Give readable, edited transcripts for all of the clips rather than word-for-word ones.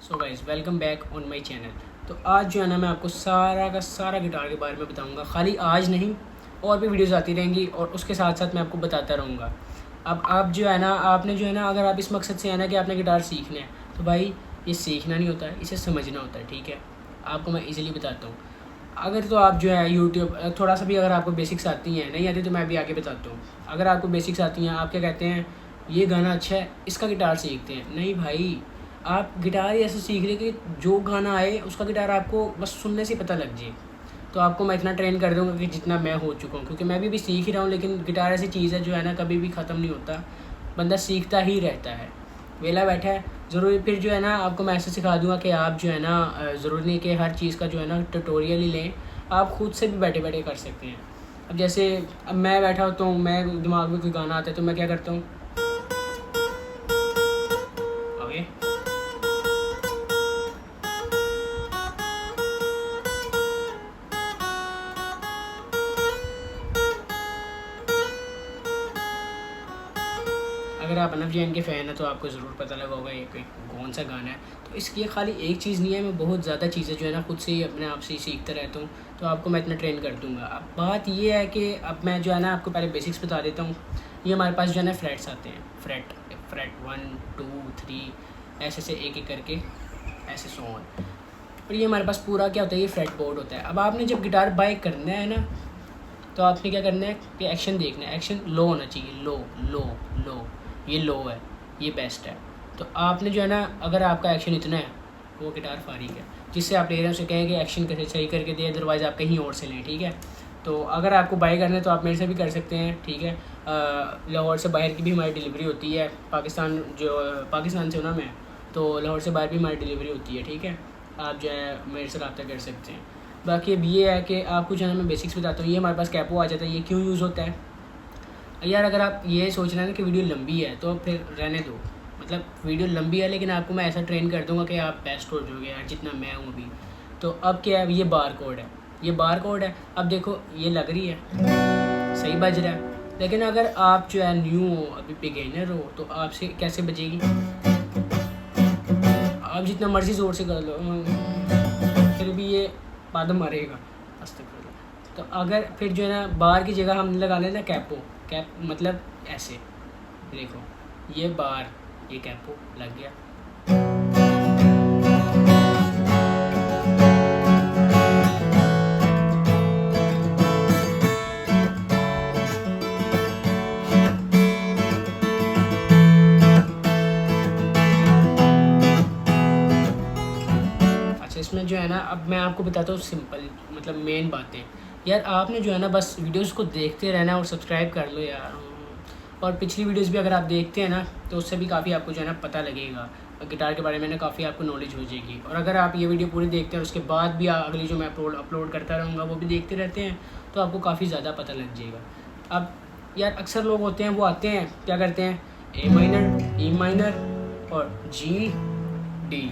So guys welcome back on my channel. तो आज जो है ना मैं आपको सारा का सारा गिटार के बारे में बताऊंगा। खाली आज नहीं, और भी वीडियोस आती रहेंगी और उसके साथ साथ मैं आपको बताता रहूँगा। अब आप जो है ना आपने जो है ना अगर आप इस मकसद से है ना कि आपने गिटार सीखना है, तो भाई ये सीखना नहीं होता है, इसे समझना होता है। ठीक है, आपको मैं इजीली बताता हूँ। अगर तो आप जो है यूट्यूब थोड़ा सा भी अगर आपको बेसिक्स आती हैं, नहीं आती तो मैं अभी आगे बताता हूँ। अगर आपको बेसिक्स आती हैं, आप क्या कहते हैं ये गाना अच्छा है, इसका गिटार सीखते हैं। नहीं भाई, आप गिटार ही ऐसे सीख रहे कि जो गाना आए उसका गिटार आपको बस सुनने से पता लग जाए। तो आपको मैं इतना ट्रेन कर दूंगा कि जितना मैं हो चुका हूँ, क्योंकि मैं भी सीख ही रहा हूँ। लेकिन गिटार ऐसी चीज़ है जो है ना कभी भी ख़त्म नहीं होता, बंदा सीखता ही रहता है। वेला बैठा है ज़रूरी, फिर जो है ना आपको मैं ऐसे सिखा दूंगा कि आप जो है ना ज़रूरी नहीं कि हर चीज़ का जो है ना ट्यूटोरियल ही लें, आप खुद से भी बैठे बैठे कर सकते हैं। अब जैसे अब मैं बैठा होता हूँ, मैं दिमाग में कोई गाना आता है तो मैं क्या करता हूँ, ओके अगर आप अनफ जैन के फ़ैन हैं तो आपको ज़रूर पता लगा होगा ये कौन सा गाना है। तो इसकी खाली एक चीज़ नहीं है, मैं बहुत ज़्यादा चीज़ें जो है ना खुद से ही अपने आप से ही सीखता रहता हूँ। तो आपको मैं इतना ट्रेन कर दूँगा। अब बात ये है कि अब मैं जो है ना आपको पहले बेसिक्स बता देता हूँ। ये हमारे पास जो है ना फ्लैट्स आते हैं, फ्लैट 1 2 3 ऐसे से एक एक करके ऐसे सो ऑन। और ये हमारे पास पूरा क्या होता है, ये फ्लैट बोर्ड होता है। अब आपने जब गिटार बाय करना है ना, तो आपने क्या करना है कि एक्शन देखना है। एक्शन लो होना चाहिए, लो लो लो, ये लो है, ये बेस्ट है। तो आपने जो है ना अगर आपका एक्शन इतना है, वो गिटार फारिग है। जिससे आप ले रहे हैं उसे कहें कि एक्शन कैसे सही करके दे, अदरवाइज़ आप कहीं और से लें। ठीक है, तो अगर आपको बाय करना है तो आप मेरे से भी कर सकते हैं। ठीक है, लाहौर से बाहर की भी हमारी डिलीवरी होती है। पाकिस्तान से हूँ ना मैं, तो लाहौर से बाहर भी हमारी डिलीवरी होती है। ठीक है, आप जो है मेरे से रब्ता कर सकते हैं। बाकी अब ये है कि आपको जो है ना मैं बेसिक्स बताता हूँ। ये हमारे पास कैपो आ जाता है। ये क्यों यूज़ होता है यार, अगर आप ये सोच रहे हैं ना कि वीडियो लंबी है तो फिर रहने दो। मतलब वीडियो लंबी है लेकिन आपको मैं ऐसा ट्रेन कर दूंगा कि आप बेस्ट हो जाओगे यार, जितना मैं हूँ अभी। तो अब क्या है, ये बार कोड है, ये बार कोड है। अब देखो ये लग रही है, सही बज रहा है। लेकिन अगर आप जो है न्यू हो, अभी बिगिनर हो, तो आपसे कैसे बजेगी। आप जितना मर्जी ज़ोर से कर लो, फिर भी ये पादम मारेगा। अस्तगफिरुल्लाह। तो अगर फिर जो है ना बार की जगह हम लगा लेना कैपो। कैप मतलब ऐसे देखो, ये बार, ये कैपो लग गया। अच्छा, इसमें जो है ना अब मैं आपको बताता हूँ सिंपल, मतलब मेन बातें। यार आपने जो है ना बस वीडियोस को देखते रहना और सब्सक्राइब कर लो यार। और पिछली वीडियोस भी अगर आप देखते हैं ना तो उससे भी काफ़ी आपको जो है ना पता लगेगा गिटार के बारे में ना, काफ़ी आपको नॉलेज हो जाएगी। और अगर आप ये वीडियो पूरी देखते हैं और उसके बाद भी अगली जो मैं अपलोड करता रहूँगा वो भी देखते रहते हैं, तो आपको काफ़ी ज़्यादा पता लग जाएगा। अब यार अक्सर लोग होते हैं, वो आते हैं क्या करते हैं, ए माइनर, ई माइनर और जी डी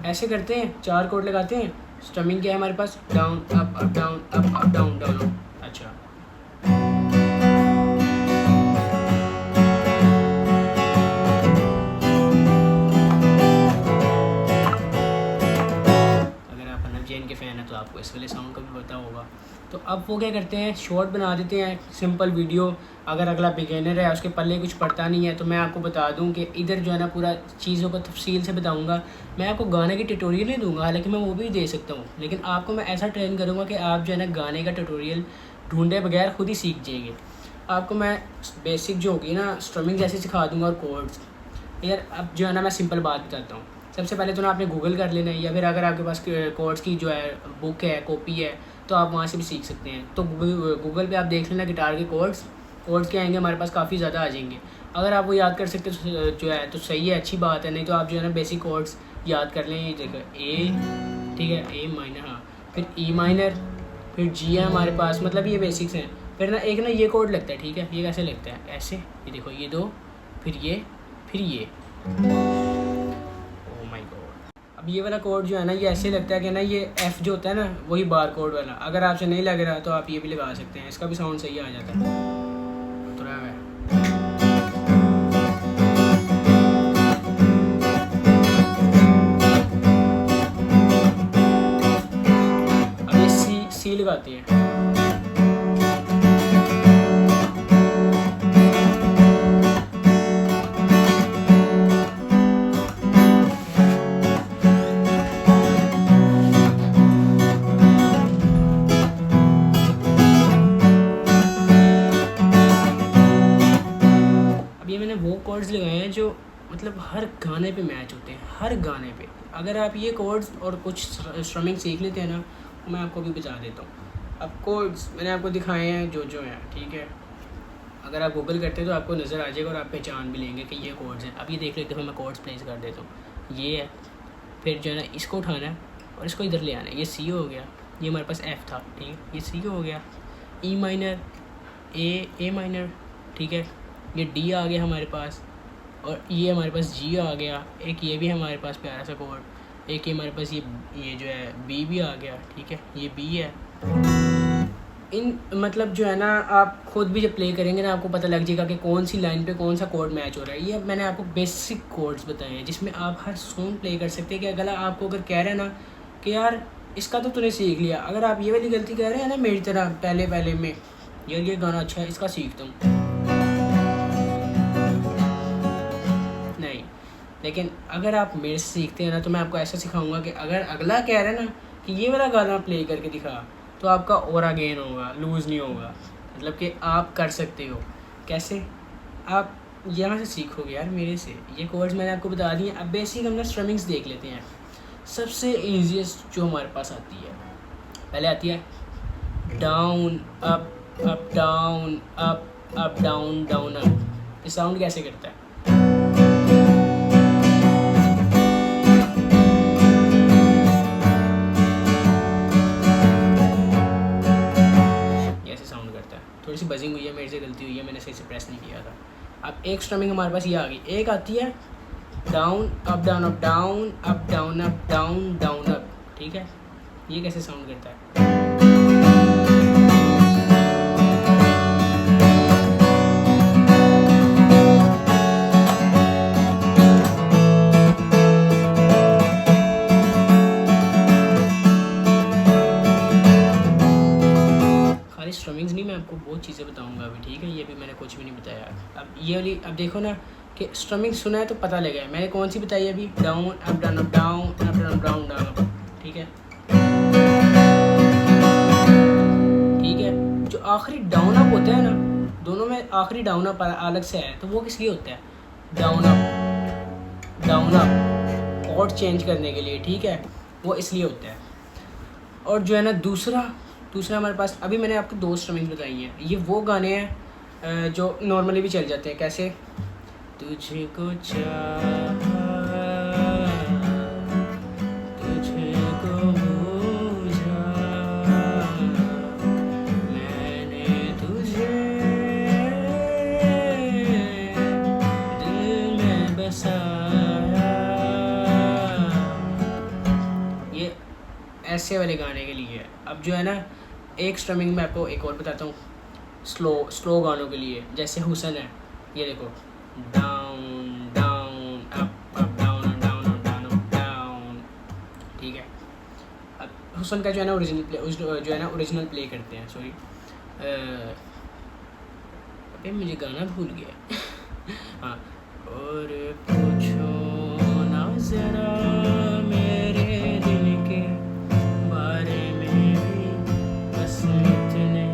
ऐसे करते हैं, 4 कोड लगाते हैं। स्ट्रमिंग क्या है हमारे पास, down up up down up up down down. अच्छा, अगर आप अनफ जैन के फ़ैन हैं तो आपको इस वाले साउंड का भी पता होगा। तो अब वो क्या करते हैं, शॉर्ट बना देते हैं, सिंपल वीडियो। अगर अगला बिगिनर है, उसके पल्ले कुछ पड़ता नहीं है, तो मैं आपको बता दूं कि इधर जो है ना पूरा चीज़ों को तफसील से बताऊंगा। मैं आपको गाने की ट्यूटोरियल नहीं दूंगा, हालांकि मैं वो भी दे सकता हूँ, लेकिन आपको मैं ऐसा ट्रेन करूँगा कि आप जो है ना गाने का ट्यूटोरियल ढूंढे बगैर खुद ही सीख जाएंगे। आपको मैं बेसिक जो होगी ना स्ट्रमिंग जैसे सिखा दूँगा और कोड्स। यार अब जो है ना मैं सिंपल बात बताता हूँ। सबसे पहले तो ना आपने गूगल कर लेना है, या फिर अगर आपके पास कोड्स की जो है बुक है, कॉपी है, तो आप वहाँ से भी सीख सकते हैं। तो गूगल पे आप देख लेना गिटार के कोड्स क्या आएंगे हमारे पास, काफ़ी ज़्यादा आ जाएंगे। अगर आप वो याद कर सकते जो है तो सही है, अच्छी बात है। नहीं तो आप जो है ना बेसिक कोड्स याद कर लें। ये देखो ए, ठीक है, ए माइनर, हाँ, फिर ई माइनर, फिर जी है हमारे पास, मतलब ये बेसिक्स हैं। फिर ना एक ना ये कोड लगता है, ठीक है, ये कैसे लगता है, ऐसे, ये देखो, ये दो, फिर ये, फिर ये। Oh my God. अब ये वाला कोड जो है ना ये ऐसे लगता है कि ना ये एफ़ जो होता है ना वही बार कोड वाला। अगर आपसे नहीं लग रहा तो आप ये भी लगा सकते हैं, इसका भी साउंड सही आ जाता है। उतरा है। आती है। अब ये मैंने वो कॉर्ड्स लगाए हैं जो मतलब हर गाने पे मैच होते हैं, हर गाने पे। अगर आप ये कॉर्ड्स और कुछ स्ट्रमिंग सीख लेते हैं ना, तो मैं आपको भी बता देता हूँ। अब कॉर्ड्स मैंने आपको दिखाए हैं जो हैं, ठीक है। अगर आप गूगल करते हैं तो आपको नज़र आ जाएगा और आप पहचान भी लेंगे कि ये कॉर्ड्स हैं। अब ये देख लो, एक दफ़ा मैं कॉर्ड्स प्लेस कर देता हूँ। ये है, फिर जो है ना इसको उठाना है और इसको इधर ले आना है। ये सी हो गया, ये हमारे पास एफ़ था, ठीक है। ये सी हो गया, ई माइनर, ए माइनर, ठीक है। ये डी आ गया हमारे पास, और ये हमारे पास जी आ गया। एक ये भी हमारे पास प्यारा सा कॉर्ड। एक ये हमारे पास ये जो है बी भी आ गया, ठीक है। ये बी है। इन मतलब जो है ना, आप खुद भी जब प्ले करेंगे ना, आपको पता लग जाएगा कि कौन सी लाइन पे कौन सा कोड मैच हो रहा है। ये मैंने आपको बेसिक कोड्स बताए हैं जिसमें आप हर सॉन्ग प्ले कर सकते हैं। कि अगर आपको अगर कह रहे हैं ना कि यार इसका तो तूने सीख लिया, अगर आप ये वाली गलती कर रहे हैं ना मेरी तरह पहले में, यार ये गाना अच्छा है, इसका सीखता हूँ, नहीं। लेकिन अगर आप मेरे से सीखते हैं ना, तो मैं आपको ऐसा सिखाऊंगा कि अगर अगला कह रहा है ना कि ये वाला गाना प्ले करके दिखा, तो आपका और गेन होगा, लूज़ नहीं होगा। मतलब कि आप कर सकते हो। कैसे? आप यहाँ से सीखोगे यार मेरे से। ये कोर्स मैंने आपको बता दिए। अब बेसिक हम ना स्ट्रमिंग्स देख लेते हैं। सबसे ईजीएस्ट जो हमारे पास आती है, पहले आती है down up up down up down down up. ये साउंड कैसे करता है? थोड़ी सी बजिंग हुई है, मेरे से गलती हुई है, मैंने सही से प्रेस नहीं किया था। अब एक स्ट्रमिंग हमारे पास ये आ गई। एक आती है down up down up down up down up down down up, ठीक है। ये कैसे साउंड करता है? स्ट्रमिंग्स नहीं, मैं आपको बहुत चीज़ें बताऊंगा अभी, ठीक है। ये भी मैंने कुछ भी नहीं बताया। अब ये वाली, अब देखो ना कि स्ट्रमिंग सुना है तो पता लगा है मैंने कौन सी बताई अभी, down up down up down up down down down, ठीक है। ठीक है, जो आखिरी डाउन अप होता है ना, दोनों में आखिरी डाउन अप अलग से है, तो वो किस लिए होता है? डाउन अप कॉर्ड चेंज करने के लिए, ठीक है, वो इसलिए होता है। और जो है ना दूसरा हमारे पास, अभी मैंने आपको 2 स्ट्रमिंग्स बताई हैं। ये वो गाने हैं जो नॉर्मली भी चल जाते हैं। कैसे? तुझको चाहा, तुझको बूझा, मैंने तुझे दिल में बसाया। ये ऐसे वाले गाने के लिए। अब जो है ना, एक स्ट्रमिंग में आपको एक और बताता हूँ, स्लो गानों के लिए। जैसे हुसन है, ये देखो, down down up up down down down down, ठीक है। अब हुसन का जो है ना ओरिजिनल प्ले करते हैं। सॉरी, अबे मुझे गाना भूल गया। हाँ, और पूछो ना जरा मेरे दिल के बारे में भी, बस इतने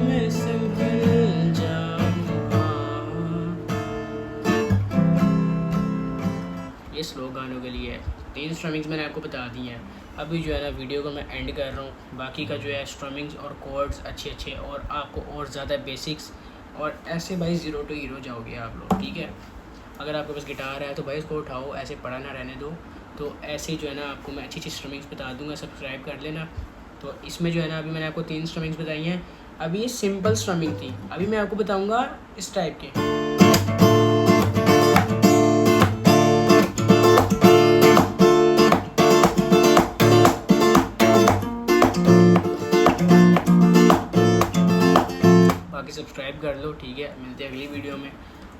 मैं संभल जाऊँगा। ये स्लो गानों के लिए 3 स्ट्रमिंग्स मैंने आपको बता दी हैं। अभी जो है ना वीडियो को मैं एंड कर रहा हूँ। बाकी का जो है स्ट्रमिंग्स और कॉर्ड्स अच्छे और आपको और ज़्यादा बेसिक्स, और ऐसे भाई 0 to हीरो जाओगे आप लोग, ठीक है। अगर आपके पास गिटार है तो भाई इसको उठाओ, ऐसे पड़ा ना रहने दो। तो ऐसे जो है ना आपको मैं अच्छी स्ट्रमिंग्स बता दूंगा, सब्सक्राइब कर लेना। तो इसमें जो है ना अभी मैंने आपको 3 स्ट्रमिंग्स बताई हैं। अभी ये सिंपल स्ट्रमिंग थी, अभी मैं आपको बताऊंगा इस टाइप के। बाकी सब्सक्राइब कर लो, ठीक है। मिलते हैं अगली वीडियो में।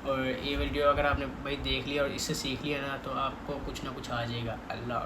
और ये वीडियो अगर आपने भाई देख लिया और इससे सीख लिया ना, तो आपको कुछ ना कुछ आ जाएगा। अल्लाह।